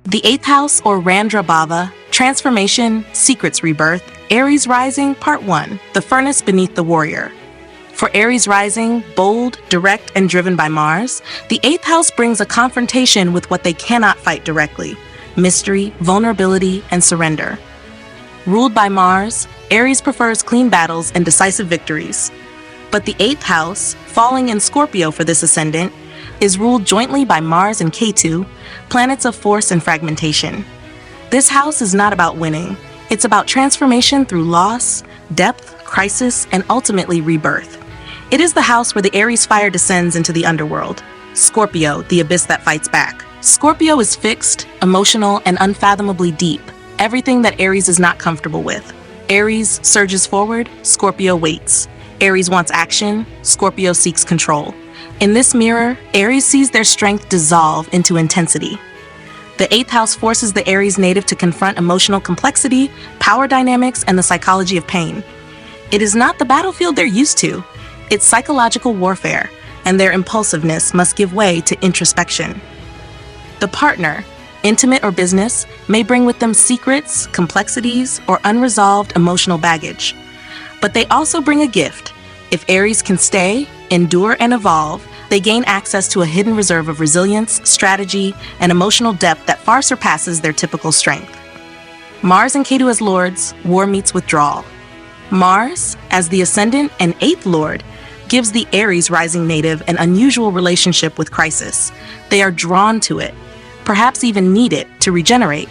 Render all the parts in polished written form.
The 8th house, or Randrabhava, transformation, secrets, rebirth, Aries Rising, Part 1, the furnace beneath the warrior. For Aries Rising, bold, direct, and driven by Mars, the 8th house brings a confrontation with what they cannot fight directly: mystery, vulnerability, and surrender. Ruled by Mars, Aries prefers clean battles and decisive victories. But the 8th house, falling in Scorpio for this ascendant, is ruled jointly by Mars and Ketu, planets of force and fragmentation. This house is not about winning. It's about transformation through loss, depth, crisis, and ultimately rebirth. It is the house where the Aries fire descends into the underworld. Scorpio, the abyss that fights back. Scorpio is fixed, emotional, and unfathomably deep, everything that Aries is not comfortable with. Aries surges forward, Scorpio waits. Aries wants action, Scorpio seeks control. In this mirror, Aries sees their strength dissolve into intensity. The 8th house forces the Aries native to confront emotional complexity, power dynamics, and the psychology of pain. It is not the battlefield they're used to. It's psychological warfare, and their impulsiveness must give way to introspection. The partner, intimate or business, may bring with them secrets, complexities, or unresolved emotional baggage. But they also bring a gift. If Aries can stay, endure, and evolve, they gain access to a hidden reserve of resilience, strategy, and emotional depth that far surpasses their typical strength. Mars and Ketu as lords, war meets withdrawal. Mars, as the ascendant and 8th lord, gives the Aries rising native an unusual relationship with crisis. They are drawn to it, perhaps even need it to regenerate.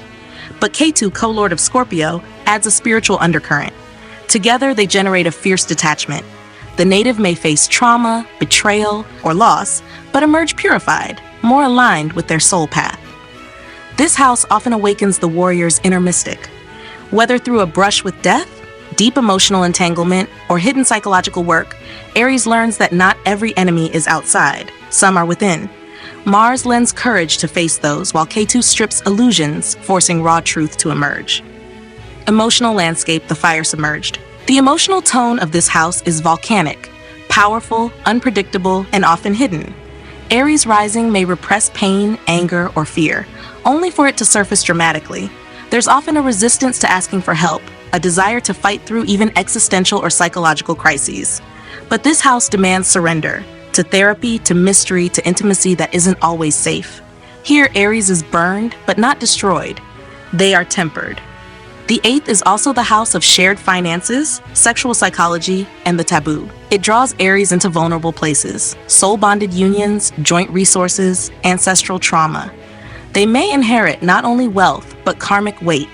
But Ketu, co-lord of Scorpio, adds a spiritual undercurrent. Together, they generate a fierce detachment. The native may face trauma, betrayal, or loss, but emerge purified, more aligned with their soul path. This house often awakens the warrior's inner mystic. Whether through a brush with death, deep emotional entanglement, or hidden psychological work, Aries learns that not every enemy is outside, some are within. Mars lends courage to face those, while Ketu strips illusions, forcing raw truth to emerge. Emotional landscape, the fire submerged. The emotional tone of this house is volcanic, powerful, unpredictable, and often hidden. Aries rising may repress pain, anger, or fear, only for it to surface dramatically. There's often a resistance to asking for help, a desire to fight through even existential or psychological crises. But this house demands surrender, to therapy, to mystery, to intimacy that isn't always safe. Here, Aries is burned, but not destroyed. They are tempered. The 8th is also the house of shared finances, sexual psychology, and the taboo. It draws Aries into vulnerable places, soul-bonded unions, joint resources, ancestral trauma. They may inherit not only wealth, but karmic weight,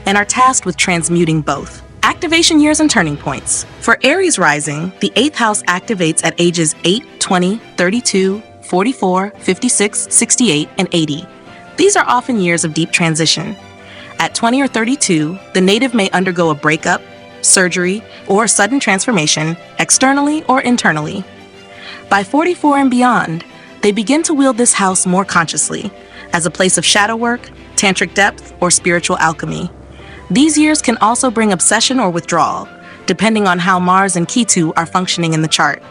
and are tasked with transmuting both. Activation years and turning points. For Aries rising, the 8th house activates at ages 8, 20, 32, 44, 56, 68, and 80. These are often years of deep transition. At 20 or 32, the native may undergo a breakup, surgery, or sudden transformation, externally or internally. By 44 and beyond, they begin to wield this house more consciously, as a place of shadow work, tantric depth, or spiritual alchemy. These years can also bring obsession or withdrawal, depending on how Mars and Ketu are functioning in the chart.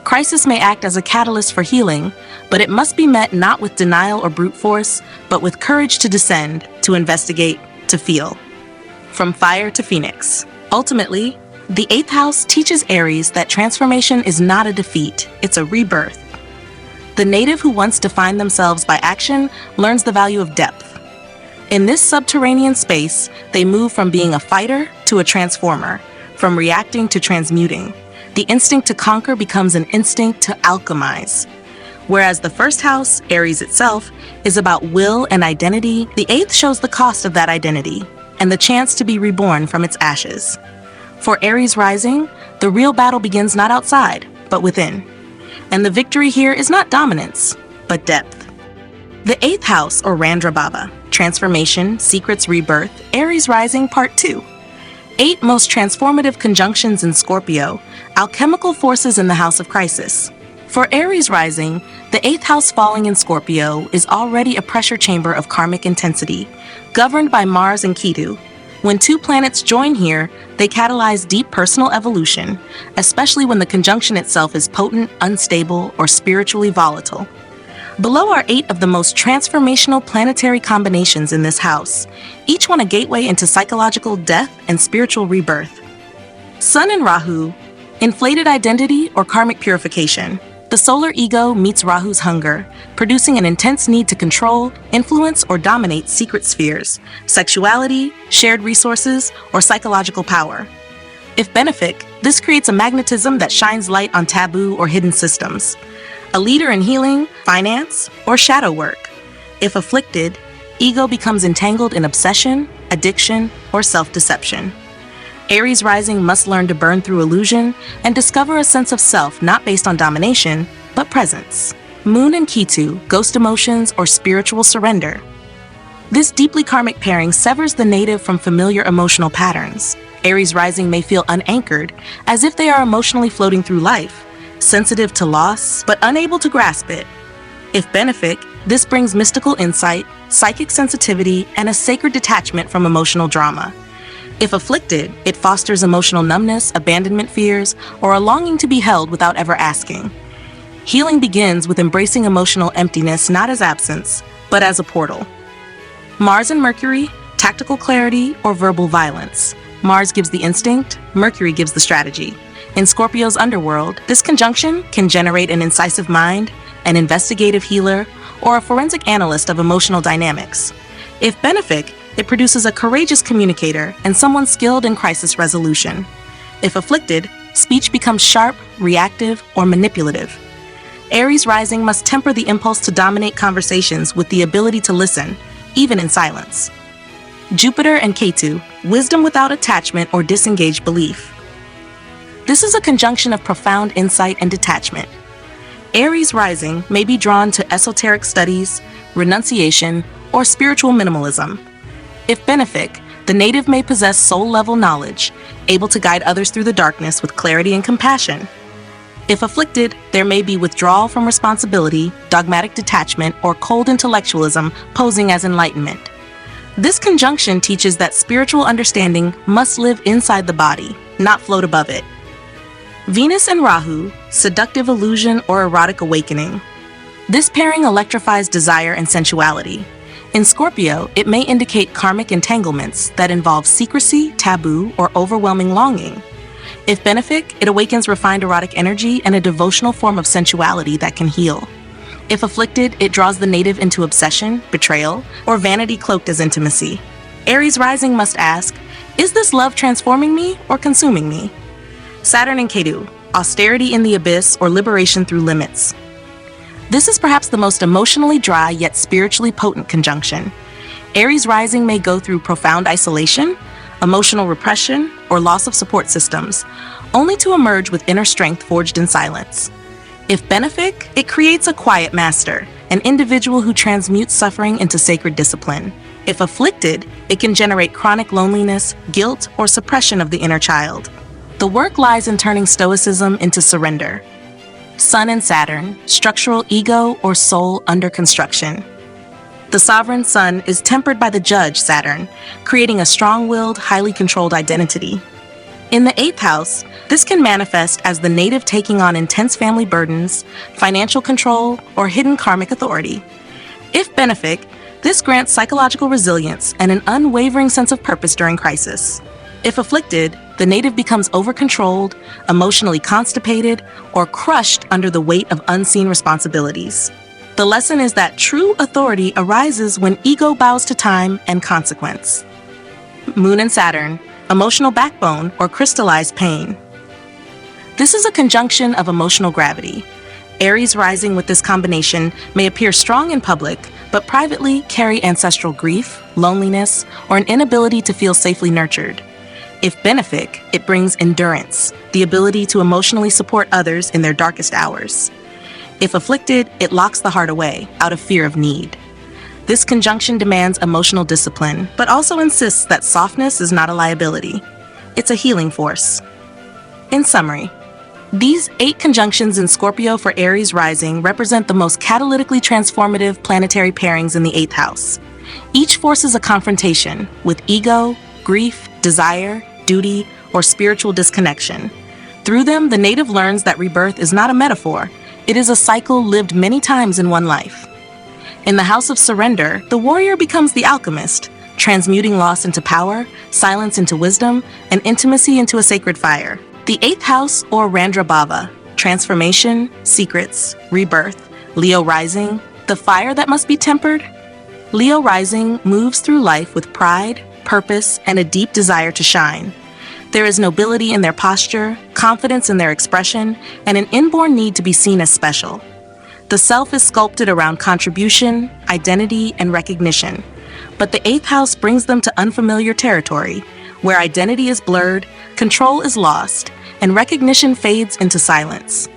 Crisis may act as a catalyst for healing, but it must be met not with denial or brute force, but with courage to descend, to investigate, to feel. From fire to phoenix. Ultimately, the 8th house teaches Aries that transformation is not a defeat, it's a rebirth. The native who wants to find themselves by action learns the value of depth. In this subterranean space, they move from being a fighter to a transformer, from reacting to transmuting. The instinct to conquer becomes an instinct to alchemize. Whereas the first house, Aries itself, is about will and identity, the 8th shows the cost of that identity and the chance to be reborn from its ashes. For Aries rising, the real battle begins not outside, but within. And the victory here is not dominance, but depth. The 8th house, or Randrabhava, transformation, secrets, rebirth, Aries rising, part 2. 8 most transformative conjunctions in Scorpio, alchemical forces in the house of crisis. For Aries rising, the 8th house falling in Scorpio is already a pressure chamber of karmic intensity, governed by Mars and Ketu. When two planets join here, they catalyze deep personal evolution, especially when the conjunction itself is potent, unstable, or spiritually volatile. Below are 8 of the most transformational planetary combinations in this house, each one a gateway into psychological death and spiritual rebirth. Sun and Rahu, inflated identity or karmic purification. The solar ego meets Rahu's hunger, producing an intense need to control, influence, or dominate secret spheres, sexuality, shared resources, or psychological power. If benefic, this creates a magnetism that shines light on taboo or hidden systems. A leader in healing, finance, or shadow work. If afflicted, ego becomes entangled in obsession, addiction, or self-deception. Aries rising must learn to burn through illusion and discover a sense of self not based on domination, but presence. Moon and Ketu, ghost emotions or spiritual surrender. This deeply karmic pairing severs the native from familiar emotional patterns. Aries rising may feel unanchored, as if they are emotionally floating through life, sensitive to loss, but unable to grasp it. If benefic, this brings mystical insight, psychic sensitivity, and a sacred detachment from emotional drama. If afflicted, it fosters emotional numbness, abandonment fears, or a longing to be held without ever asking. Healing begins with embracing emotional emptiness not as absence, but as a portal. Mars and Mercury, tactical clarity or verbal violence. Mars gives the instinct, Mercury gives the strategy. In Scorpio's underworld, this conjunction can generate an incisive mind, an investigative healer, or a forensic analyst of emotional dynamics. If benefic, it produces a courageous communicator and someone skilled in crisis resolution. If afflicted, speech becomes sharp, reactive, or manipulative. Aries rising must temper the impulse to dominate conversations with the ability to listen, even in silence. Jupiter and Ketu, wisdom without attachment or disengaged belief. This is a conjunction of profound insight and detachment. Aries rising may be drawn to esoteric studies, renunciation, or spiritual minimalism. If benefic, the native may possess soul-level knowledge, able to guide others through the darkness with clarity and compassion. If afflicted, there may be withdrawal from responsibility, dogmatic detachment, or cold intellectualism posing as enlightenment. This conjunction teaches that spiritual understanding must live inside the body, not float above it. Venus and Rahu, seductive illusion or erotic awakening. This pairing electrifies desire and sensuality. In Scorpio, it may indicate karmic entanglements that involve secrecy, taboo, or overwhelming longing. If benefic, it awakens refined erotic energy and a devotional form of sensuality that can heal. If afflicted, it draws the native into obsession, betrayal, or vanity cloaked as intimacy. Aries rising must ask, is this love transforming me or consuming me? Saturn and Ketu, austerity in the abyss or liberation through limits. This is perhaps the most emotionally dry yet spiritually potent conjunction. Aries rising may go through profound isolation, emotional repression, or loss of support systems, only to emerge with inner strength forged in silence. If benefic, it creates a quiet master, an individual who transmutes suffering into sacred discipline. If afflicted, it can generate chronic loneliness, guilt, or suppression of the inner child. The work lies in turning stoicism into surrender. Sun and Saturn, structural ego or soul under construction. The sovereign sun is tempered by the judge, Saturn, creating a strong-willed, highly controlled identity. In the 8th house, this can manifest as the native taking on intense family burdens, financial control, or hidden karmic authority. If benefic, this grants psychological resilience and an unwavering sense of purpose during crisis. If afflicted, the native becomes over-controlled, emotionally constipated, or crushed under the weight of unseen responsibilities. The lesson is that true authority arises when ego bows to time and consequence. Moon and Saturn, emotional backbone or crystallized pain. This is a conjunction of emotional gravity. Aries rising with this combination may appear strong in public, but privately carry ancestral grief, loneliness, or an inability to feel safely nurtured. If benefic, it brings endurance, the ability to emotionally support others in their darkest hours. If afflicted, it locks the heart away, out of fear of need. This conjunction demands emotional discipline, but also insists that softness is not a liability. It's a healing force. In summary, these 8 conjunctions in Scorpio for Aries rising represent the most catalytically transformative planetary pairings in the 8th house. Each forces a confrontation with ego, grief, desire, duty, or spiritual disconnection. Through them, the native learns that rebirth is not a metaphor, It is a cycle lived many times in one life. In the house of surrender, the warrior becomes the alchemist, transmuting loss into power, silence into wisdom, and intimacy into a sacred fire. The 8th house, or Randrabhava, transformation, secrets, rebirth, Leo rising, the fire that must be tempered. Leo rising moves through life with pride, purpose, and a deep desire to shine. There is nobility in their posture, confidence in their expression, and an inborn need to be seen as special. The self is sculpted around contribution, identity, and recognition. But the 8th house brings them to unfamiliar territory, where identity is blurred, control is lost, and recognition fades into silence.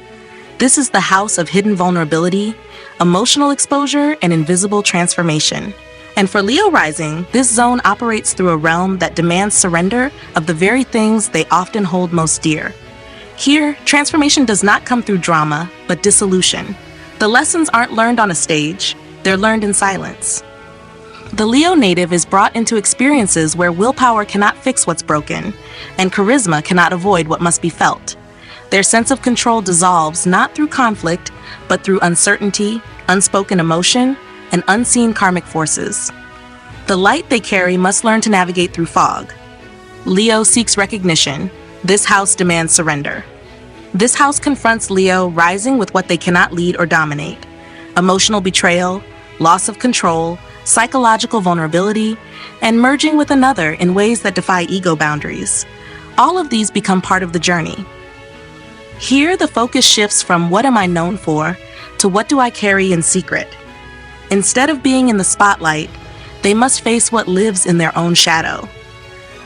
This is the house of hidden vulnerability, emotional exposure, and invisible transformation. And for Leo rising, this zone operates through a realm that demands surrender of the very things they often hold most dear. Here, transformation does not come through drama, but dissolution. The lessons aren't learned on a stage, they're learned in silence. The Leo native is brought into experiences where willpower cannot fix what's broken, and charisma cannot avoid what must be felt. Their sense of control dissolves not through conflict, but through uncertainty, unspoken emotion, and unseen karmic forces. The light they carry must learn to navigate through fog. Leo seeks recognition. This house demands surrender. This house confronts Leo rising with what they cannot lead or dominate: emotional betrayal, loss of control, psychological vulnerability, and merging with another in ways that defy ego boundaries. All of these become part of the journey. Here, the focus shifts from what am I known for to what do I carry in secret. Instead of being in the spotlight, they must face what lives in their own shadow.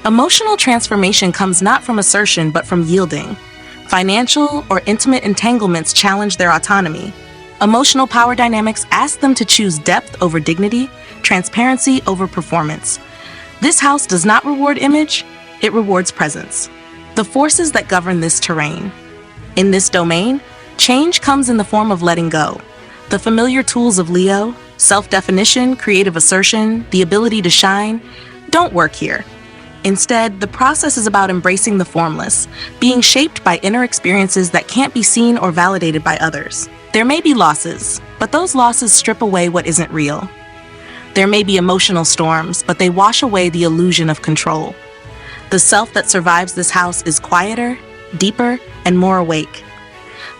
Emotional transformation comes not from assertion but from yielding. Financial or intimate entanglements challenge their autonomy. Emotional power dynamics ask them to choose depth over dignity, transparency over performance. This house does not reward image, it rewards presence. The forces that govern this terrain. In this domain, change comes in the form of letting go. The familiar tools of Leo, self-definition, creative assertion, the ability to shine, don't work here. Instead, the process is about embracing the formless, being shaped by inner experiences that can't be seen or validated by others. There may be losses, but those losses strip away what isn't real. There may be emotional storms, but they wash away the illusion of control. The self that survives this house is quieter, deeper, and more awake.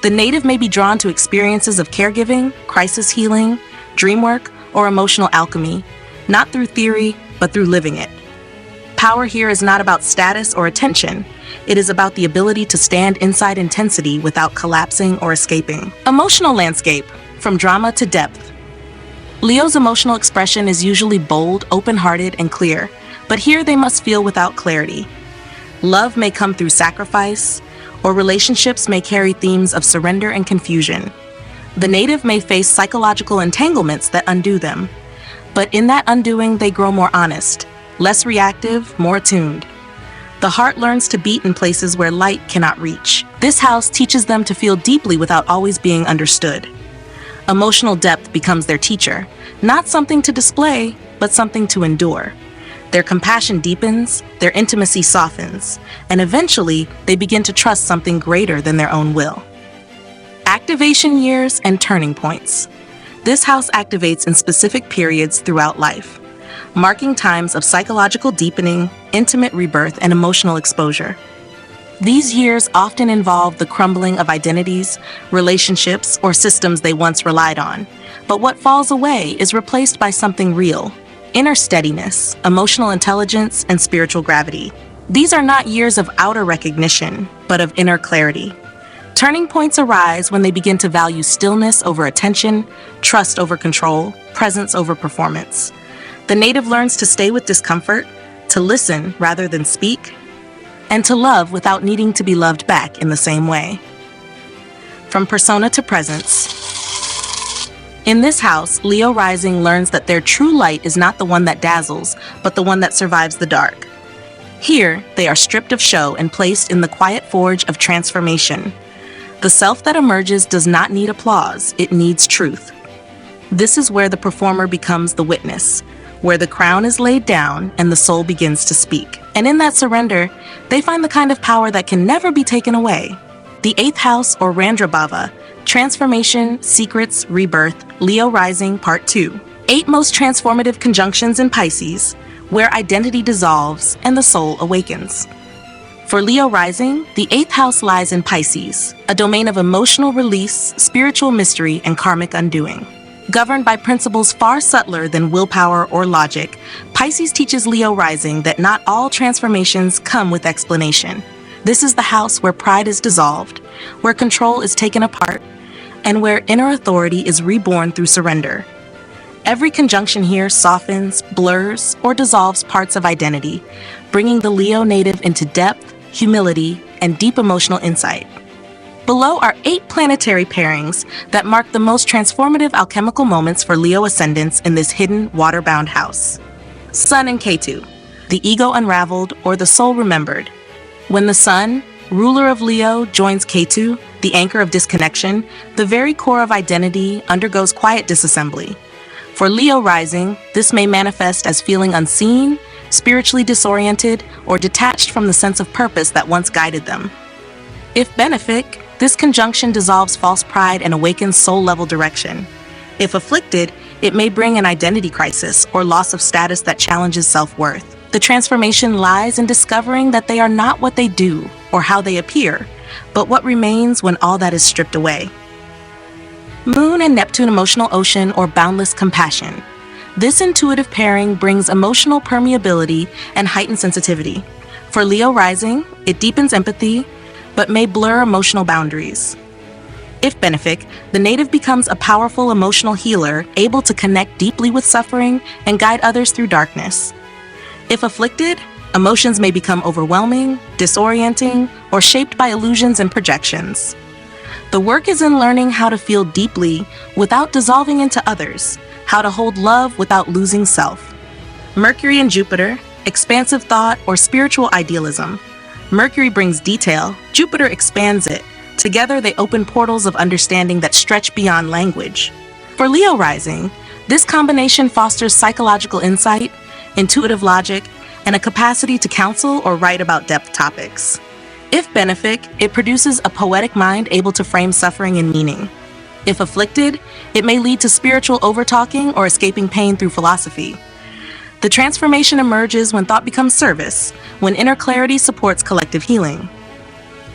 The native may be drawn to experiences of caregiving, crisis healing, dream work, or emotional alchemy, not through theory, but through living it. Power here is not about status or attention. It is about the ability to stand inside intensity without collapsing or escaping. Emotional landscape, from drama to depth. Leo's emotional expression is usually bold, open-hearted, and clear, but here they must feel without clarity. Love may come through sacrifice, or relationships may carry themes of surrender and confusion. The native may face psychological entanglements that undo them, but in that undoing they grow more honest, less reactive, more attuned. The heart learns to beat in places where light cannot reach. This house teaches them to feel deeply without always being understood. Emotional depth becomes their teacher, not something to display, but something to endure. Their compassion deepens, their intimacy softens, and eventually they begin to trust something greater than their own will. Activation years and turning points. This house activates in specific periods throughout life, marking times of psychological deepening, intimate rebirth, and emotional exposure. These years often involve the crumbling of identities, relationships, or systems they once relied on, but what falls away is replaced by something real: inner steadiness, emotional intelligence, and spiritual gravity. These are not years of outer recognition, but of inner clarity. Turning points arise when they begin to value stillness over attention, trust over control, presence over performance. The native learns to stay with discomfort, to listen rather than speak, and to love without needing to be loved back in the same way. From persona to presence. In this house, Leo rising learns that their true light is not the one that dazzles, but the one that survives the dark. Here, they are stripped of show and placed in the quiet forge of transformation. The self that emerges does not need applause, it needs truth. This is where the performer becomes the witness, where the crown is laid down and the soul begins to speak. And in that surrender, they find the kind of power that can never be taken away. The 8th house, or Randrabhava, Transformation, Secrets, Rebirth, Leo Rising, Part 2. 8 most transformative conjunctions in Pisces, where identity dissolves and the soul awakens. For Leo Rising, the 8th house lies in Pisces, a domain of emotional release, spiritual mystery, and karmic undoing. Governed by principles far subtler than willpower or logic, Pisces teaches Leo Rising that not all transformations come with explanation. This is the house where pride is dissolved, where control is taken apart, and where inner authority is reborn through surrender. Every conjunction here softens, blurs, or dissolves parts of identity, bringing the Leo native into depth, humility, and deep emotional insight. Below are 8 planetary pairings that mark the most transformative alchemical moments for Leo ascendants in this hidden, water-bound house. Sun and Ketu, the ego unraveled or the soul remembered. When the Sun, ruler of Leo, joins Ketu, the anchor of disconnection, the very core of identity undergoes quiet disassembly. For Leo Rising, this may manifest as feeling unseen, spiritually disoriented, or detached from the sense of purpose that once guided them. If benefic, this conjunction dissolves false pride and awakens soul-level direction. If afflicted, it may bring an identity crisis or loss of status that challenges self-worth. The transformation lies in discovering that they are not what they do or how they appear, but what remains when all that is stripped away. Moon and Neptune emotional ocean or boundless compassion. This intuitive pairing brings emotional permeability and heightened sensitivity. For Leo Rising, it deepens empathy, but may blur emotional boundaries. If benefic, the native becomes a powerful emotional healer, able to connect deeply with suffering and guide others through darkness. If afflicted, emotions may become overwhelming, disorienting, or shaped by illusions and projections. The work is in learning how to feel deeply without dissolving into others, how to hold love without losing self. Mercury and Jupiter, expansive thought or spiritual idealism. Mercury brings detail, Jupiter expands it. Together they open portals of understanding that stretch beyond language. For Leo Rising, this combination fosters psychological insight, intuitive logic, and a capacity to counsel or write about depth topics. If benefic, it produces a poetic mind able to frame suffering and meaning. If afflicted, it may lead to spiritual overtalking or escaping pain through philosophy. The transformation emerges when thought becomes service, when inner clarity supports collective healing.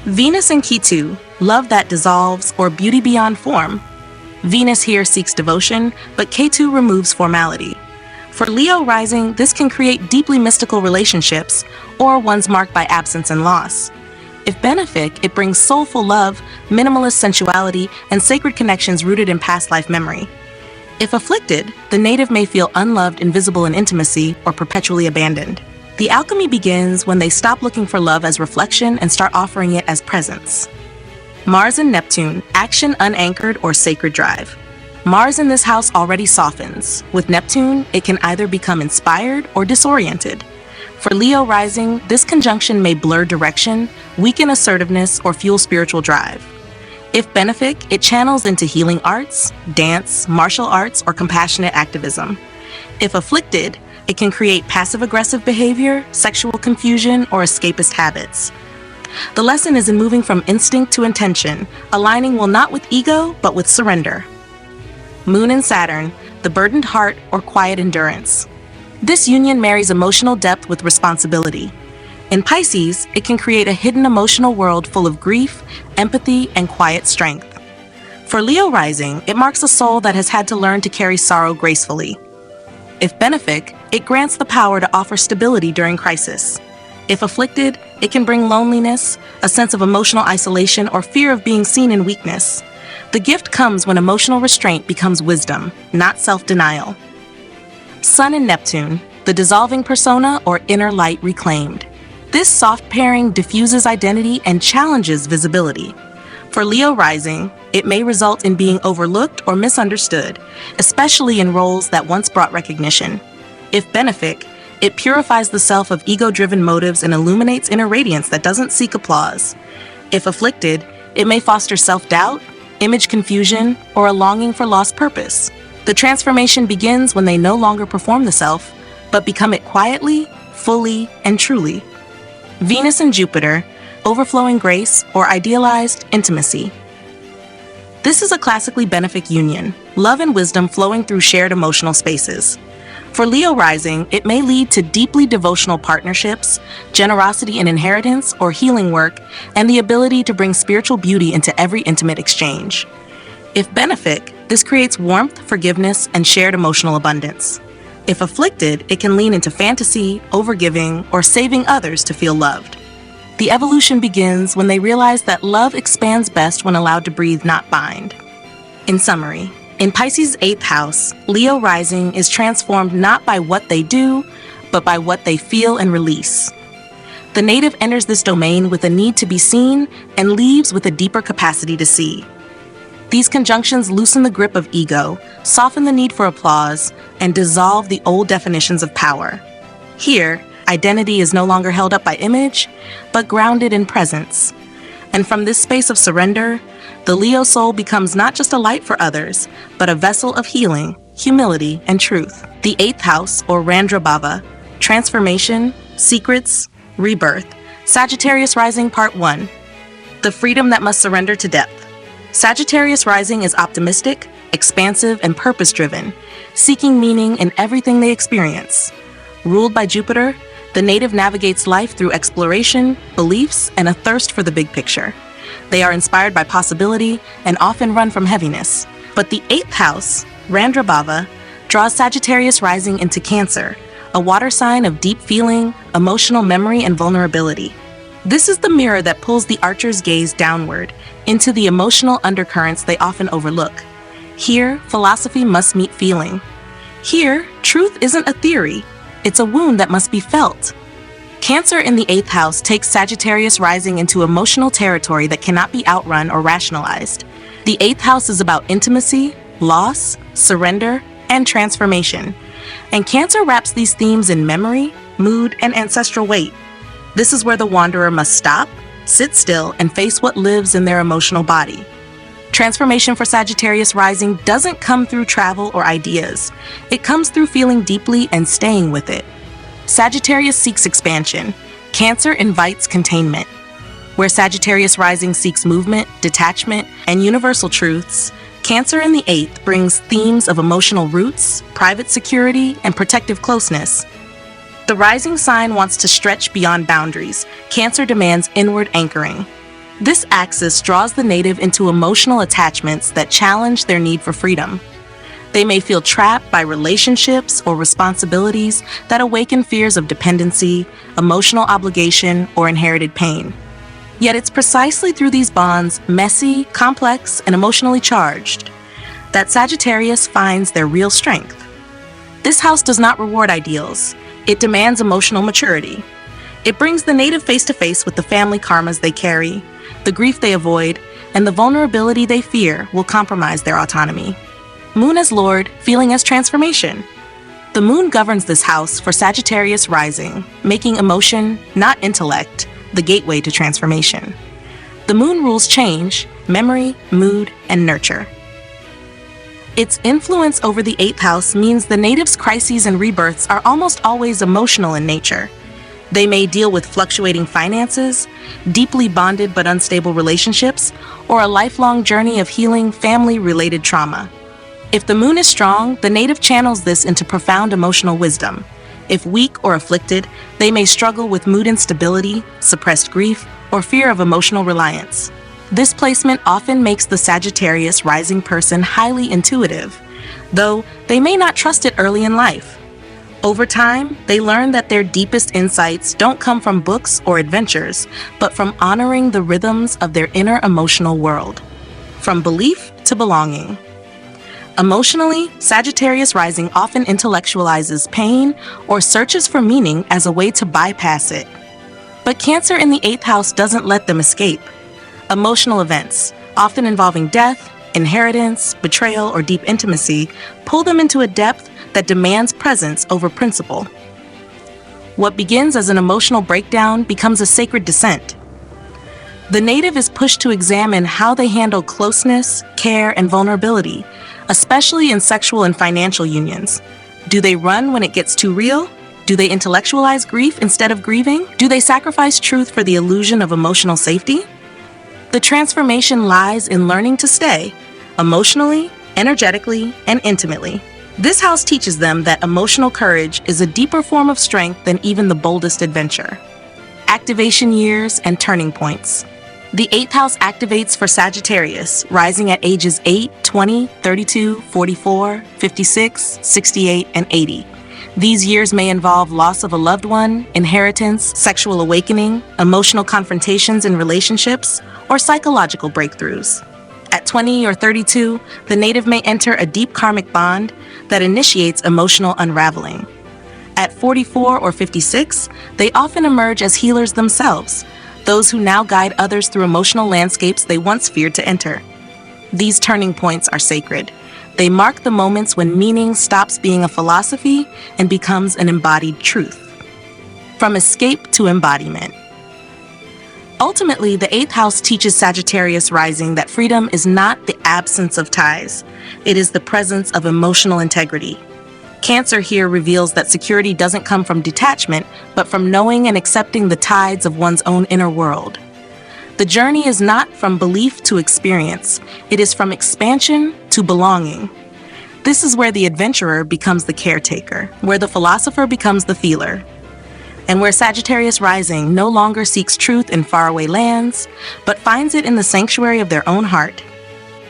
Venus and Ketu, love that dissolves or beauty beyond form. Venus here seeks devotion, but Ketu removes formality. For Leo Rising, this can create deeply mystical relationships or ones marked by absence and loss. If benefic, it brings soulful love, minimalist sensuality, and sacred connections rooted in past life memory. If afflicted, the native may feel unloved, invisible in intimacy, or perpetually abandoned. The alchemy begins when they stop looking for love as reflection and start offering it as presence. Mars and Neptune, action unanchored or sacred drive. Mars in this house already softens. With Neptune, it can either become inspired or disoriented. For Leo Rising, this conjunction may blur direction, weaken assertiveness, or fuel spiritual drive. If benefic, it channels into healing arts, dance, martial arts, or compassionate activism. If afflicted, it can create passive-aggressive behavior, sexual confusion, or escapist habits. The lesson is in moving from instinct to intention, aligning well not with ego, but with surrender. Moon and Saturn, the burdened heart or quiet endurance. This union marries emotional depth with responsibility. In Pisces, it can create a hidden emotional world full of grief, empathy, and quiet strength. For Leo Rising, it marks a soul that has had to learn to carry sorrow gracefully. If benefic, it grants the power to offer stability during crisis. If afflicted, it can bring loneliness, a sense of emotional isolation, or fear of being seen in weakness. The gift comes when emotional restraint becomes wisdom, not self-denial. Sun and Neptune, the dissolving persona or inner light reclaimed. This soft pairing diffuses identity and challenges visibility. For Leo Rising, it may result in being overlooked or misunderstood, especially in roles that once brought recognition. If benefic, it purifies the self of ego-driven motives and illuminates inner radiance that doesn't seek applause. If afflicted, it may foster self-doubt, image confusion, or a longing for lost purpose. The transformation begins when they no longer perform the self, but become it quietly, fully, and truly. Venus and Jupiter, overflowing grace or idealized intimacy. This is a classically benefic union, love and wisdom flowing through shared emotional spaces. For Leo rising, it may lead to deeply devotional partnerships, generosity in inheritance or healing work, and the ability to bring spiritual beauty into every intimate exchange. If benefic, this creates warmth, forgiveness, and shared emotional abundance. If afflicted, it can lean into fantasy, overgiving, or saving others to feel loved. The evolution begins when they realize that love expands best when allowed to breathe, not bind. In summary, in Pisces' 8th house, Leo rising is transformed not by what they do, but by what they feel and release. The native enters this domain with a need to be seen and leaves with a deeper capacity to see. These conjunctions loosen the grip of ego, soften the need for applause, and dissolve the old definitions of power. Here, identity is no longer held up by image, but grounded in presence. And from this space of surrender, the Leo soul becomes not just a light for others, but a vessel of healing, humility, and truth. The 8th house, or Randrabhava, transformation, secrets, rebirth, Sagittarius rising part 1, the freedom that must surrender to depth. Sagittarius rising is optimistic, expansive, and purpose-driven, seeking meaning in everything they experience. Ruled by Jupiter, the native navigates life through exploration, beliefs, and a thirst for the big picture. They are inspired by possibility and often run from heaviness. But the 8th house, Randrabhava, draws Sagittarius rising into Cancer, a water sign of deep feeling, emotional memory, and vulnerability. This is the mirror that pulls the archer's gaze downward into the emotional undercurrents they often overlook. Here, philosophy must meet feeling. Here, truth isn't a theory, it's a wound that must be felt. Cancer in the 8th house takes Sagittarius rising into emotional territory that cannot be outrun or rationalized. The 8th house is about intimacy, loss, surrender, and transformation. And Cancer wraps these themes in memory, mood, and ancestral weight. This is where the wanderer must stop, sit still, and face what lives in their emotional body. Transformation for Sagittarius rising doesn't come through travel or ideas. It comes through feeling deeply and staying with it. Sagittarius seeks expansion. Cancer invites containment. Where Sagittarius rising seeks movement, detachment, and universal truths, Cancer in the 8th brings themes of emotional roots, private security, and protective closeness. The rising sign wants to stretch beyond boundaries. Cancer demands inward anchoring. This axis draws the native into emotional attachments that challenge their need for freedom. They may feel trapped by relationships or responsibilities that awaken fears of dependency, emotional obligation, or inherited pain. Yet it's precisely through these bonds, messy, complex, and emotionally charged, that Sagittarius finds their real strength. This house does not reward ideals. It demands emotional maturity. It brings the native face-to-face with the family karmas they carry, the grief they avoid, and the vulnerability they fear will compromise their autonomy. Moon as Lord, feeling as transformation. The moon governs this house for Sagittarius rising, making emotion, not intellect, the gateway to transformation. The moon rules change, memory, mood, and nurture. Its influence over the 8th house means the native's crises and rebirths are almost always emotional in nature. They may deal with fluctuating finances, deeply bonded but unstable relationships, or a lifelong journey of healing family-related trauma. If the moon is strong, the native channels this into profound emotional wisdom. If weak or afflicted, they may struggle with mood instability, suppressed grief, or fear of emotional reliance. This placement often makes the Sagittarius rising person highly intuitive, though they may not trust it early in life. Over time, they learn that their deepest insights don't come from books or adventures, but from honoring the rhythms of their inner emotional world. From belief to belonging. Emotionally, Sagittarius rising often intellectualizes pain or searches for meaning as a way to bypass it. But Cancer in the 8th house doesn't let them escape. Emotional events, often involving death, inheritance, betrayal, or deep intimacy, pull them into a depth that demands presence over principle. What begins as an emotional breakdown becomes a sacred descent. The native is pushed to examine how they handle closeness, care, and vulnerability, especially in sexual and financial unions. Do they run when it gets too real? Do they intellectualize grief instead of grieving? Do they sacrifice truth for the illusion of emotional safety? The transformation lies in learning to stay, emotionally, energetically, and intimately. This house teaches them that emotional courage is a deeper form of strength than even the boldest adventure. Activation years and turning points. The 8th house activates for Sagittarius, rising at ages 8, 20, 32, 44, 56, 68, and 80. These years may involve loss of a loved one, inheritance, sexual awakening, emotional confrontations in relationships, or psychological breakthroughs. At 20 or 32, the native may enter a deep karmic bond that initiates emotional unraveling. At 44 or 56, they often emerge as healers themselves, those who now guide others through emotional landscapes they once feared to enter. These turning points are sacred. They mark the moments when meaning stops being a philosophy and becomes an embodied truth. From escape to embodiment. Ultimately, the 8th house teaches Sagittarius rising that freedom is not the absence of ties. It is the presence of emotional integrity. Cancer here reveals that security doesn't come from detachment, but from knowing and accepting the tides of one's own inner world. The journey is not from belief to experience. It is from expansion to belonging. This is where the adventurer becomes the caretaker, where the philosopher becomes the feeler, and where Sagittarius rising no longer seeks truth in faraway lands, but finds it in the sanctuary of their own heart.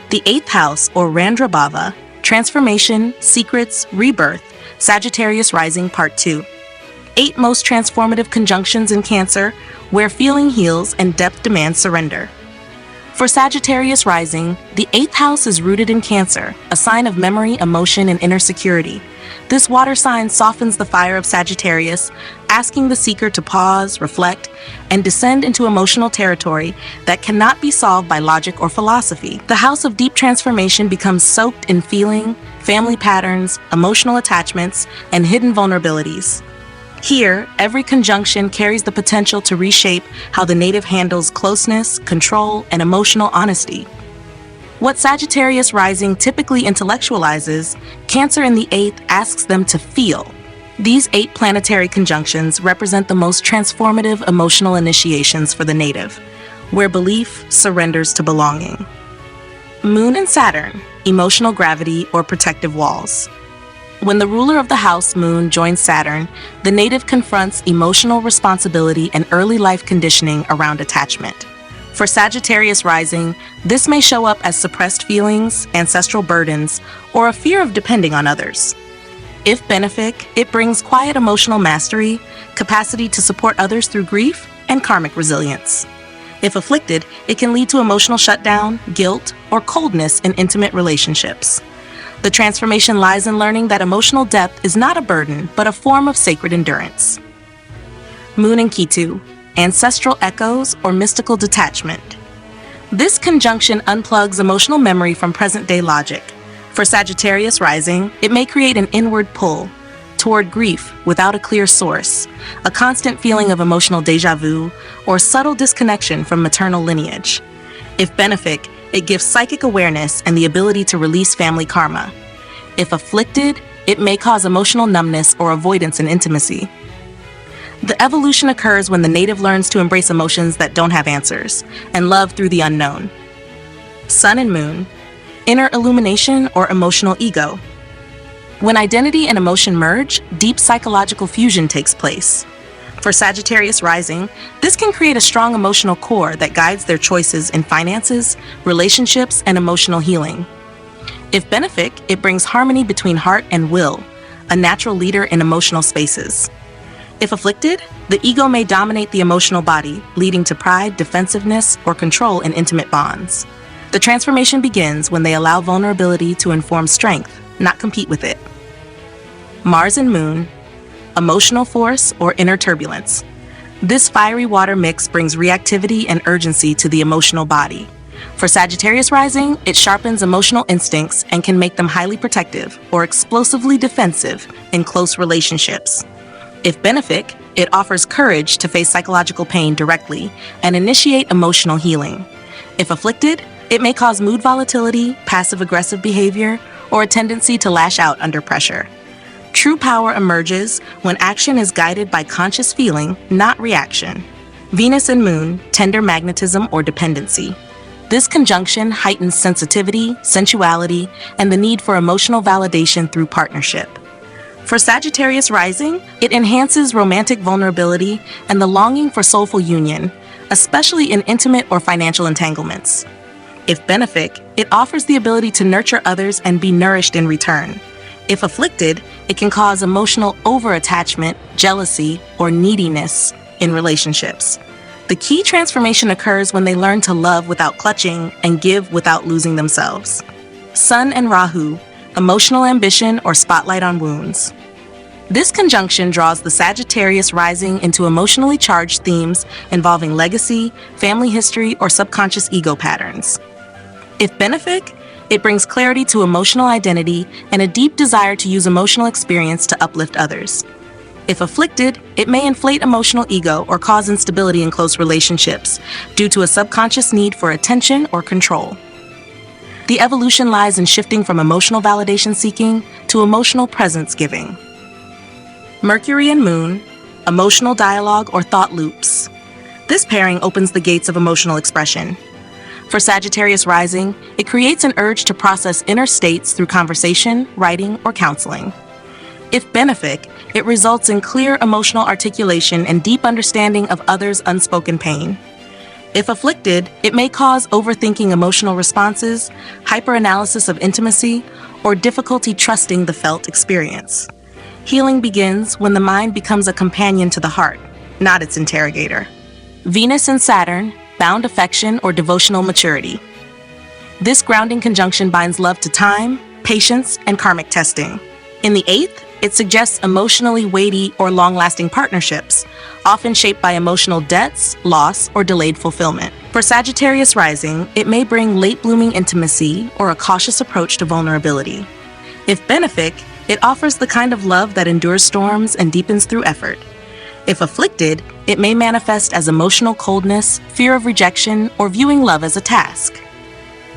The 8th house, or Randrabhava, Transformation, Secrets, Rebirth, Sagittarius Rising Part 2. 8 most transformative conjunctions in Cancer, where feeling heals and depth demands surrender. For Sagittarius Rising, the 8th house is rooted in Cancer, a sign of memory, emotion, and inner security. This water sign softens the fire of Sagittarius, asking the seeker to pause, reflect, and descend into emotional territory that cannot be solved by logic or philosophy. The house of deep transformation becomes soaked in feeling, family patterns, emotional attachments, and hidden vulnerabilities. Here, every conjunction carries the potential to reshape how the native handles closeness, control, and emotional honesty. What Sagittarius rising typically intellectualizes, Cancer in the 8th asks them to feel. These 8 planetary conjunctions represent the most transformative emotional initiations for the native, where belief surrenders to belonging. Moon and Saturn, emotional gravity or protective walls. When the ruler of the house, Moon, joins Saturn, the native confronts emotional responsibility and early life conditioning around attachment. For Sagittarius rising, this may show up as suppressed feelings, ancestral burdens, or a fear of depending on others. If benefic, it brings quiet emotional mastery, capacity to support others through grief, and karmic resilience. If afflicted, it can lead to emotional shutdown, guilt, or coldness in intimate relationships. The transformation lies in learning that emotional depth is not a burden, but a form of sacred endurance. Moon and Ketu, ancestral echoes or mystical detachment. This conjunction unplugs emotional memory from present-day logic. For Sagittarius rising, it may create an inward pull toward grief without a clear source, a constant feeling of emotional déjà vu, or subtle disconnection from maternal lineage. If benefic, it gives psychic awareness and the ability to release family karma. If afflicted, it may cause emotional numbness or avoidance in intimacy. The evolution occurs when the native learns to embrace emotions that don't have answers and love through the unknown. Sun and Moon, inner illumination or emotional ego. When identity and emotion merge, deep psychological fusion takes place. For Sagittarius rising, this can create a strong emotional core that guides their choices in finances, relationships, and emotional healing. If benefic, it brings harmony between heart and will, a natural leader in emotional spaces. If afflicted, the ego may dominate the emotional body, leading to pride, defensiveness, or control in intimate bonds. The transformation begins when they allow vulnerability to inform strength, not compete with it. Mars and Moon, emotional force or inner turbulence. This fiery water mix brings reactivity and urgency to the emotional body. For Sagittarius rising, it sharpens emotional instincts and can make them highly protective or explosively defensive in close relationships. If benefic, it offers courage to face psychological pain directly and initiate emotional healing. If afflicted, it may cause mood volatility, passive-aggressive behavior, or a tendency to lash out under pressure. True power emerges when action is guided by conscious feeling, not reaction. Venus and Moon, tender magnetism or dependency. This conjunction heightens sensitivity, sensuality, and the need for emotional validation through partnership. For Sagittarius rising, it enhances romantic vulnerability and the longing for soulful union, especially in intimate or financial entanglements. If benefic, it offers the ability to nurture others and be nourished in return. If afflicted, it can cause emotional over-attachment, jealousy, or neediness in relationships. The key transformation occurs when they learn to love without clutching and give without losing themselves. Sun and Rahu, emotional ambition or spotlight on wounds. This conjunction draws the Sagittarius rising into emotionally charged themes involving legacy, family history, or subconscious ego patterns. If benefic, it brings clarity to emotional identity and a deep desire to use emotional experience to uplift others. If afflicted, it may inflate emotional ego or cause instability in close relationships due to a subconscious need for attention or control. The evolution lies in shifting from emotional validation seeking to emotional presence giving. Mercury and Moon, emotional dialogue or thought loops. This pairing opens the gates of emotional expression. For Sagittarius rising, it creates an urge to process inner states through conversation, writing, or counseling. If benefic, it results in clear emotional articulation and deep understanding of others' unspoken pain. If afflicted, it may cause overthinking emotional responses, hyperanalysis of intimacy, or difficulty trusting the felt experience. Healing begins when the mind becomes a companion to the heart, not its interrogator. Venus and Saturn, bound affection or devotional maturity. This grounding conjunction binds love to time, patience, and karmic testing. In the 8th, it suggests emotionally weighty or long-lasting partnerships, often shaped by emotional debts, loss, or delayed fulfillment. For Sagittarius rising, it may bring late-blooming intimacy or a cautious approach to vulnerability. If benefic, it offers the kind of love that endures storms and deepens through effort. If afflicted, it may manifest as emotional coldness, fear of rejection, or viewing love as a task.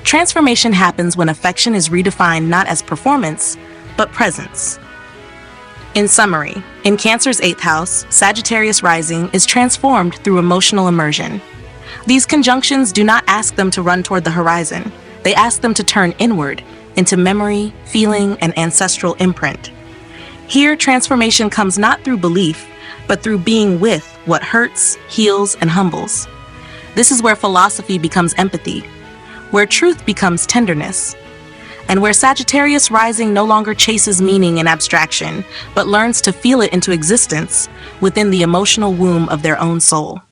Transformation happens when affection is redefined not as performance, but presence. In summary, in Cancer's 8th house, Sagittarius rising is transformed through emotional immersion. These conjunctions do not ask them to run toward the horizon. They ask them to turn inward, into memory, feeling, and ancestral imprint. Here, transformation comes not through belief, but through being with what hurts, heals, and humbles. This is where philosophy becomes empathy, where truth becomes tenderness, and where Sagittarius rising no longer chases meaning in abstraction, but learns to feel it into existence within the emotional womb of their own soul.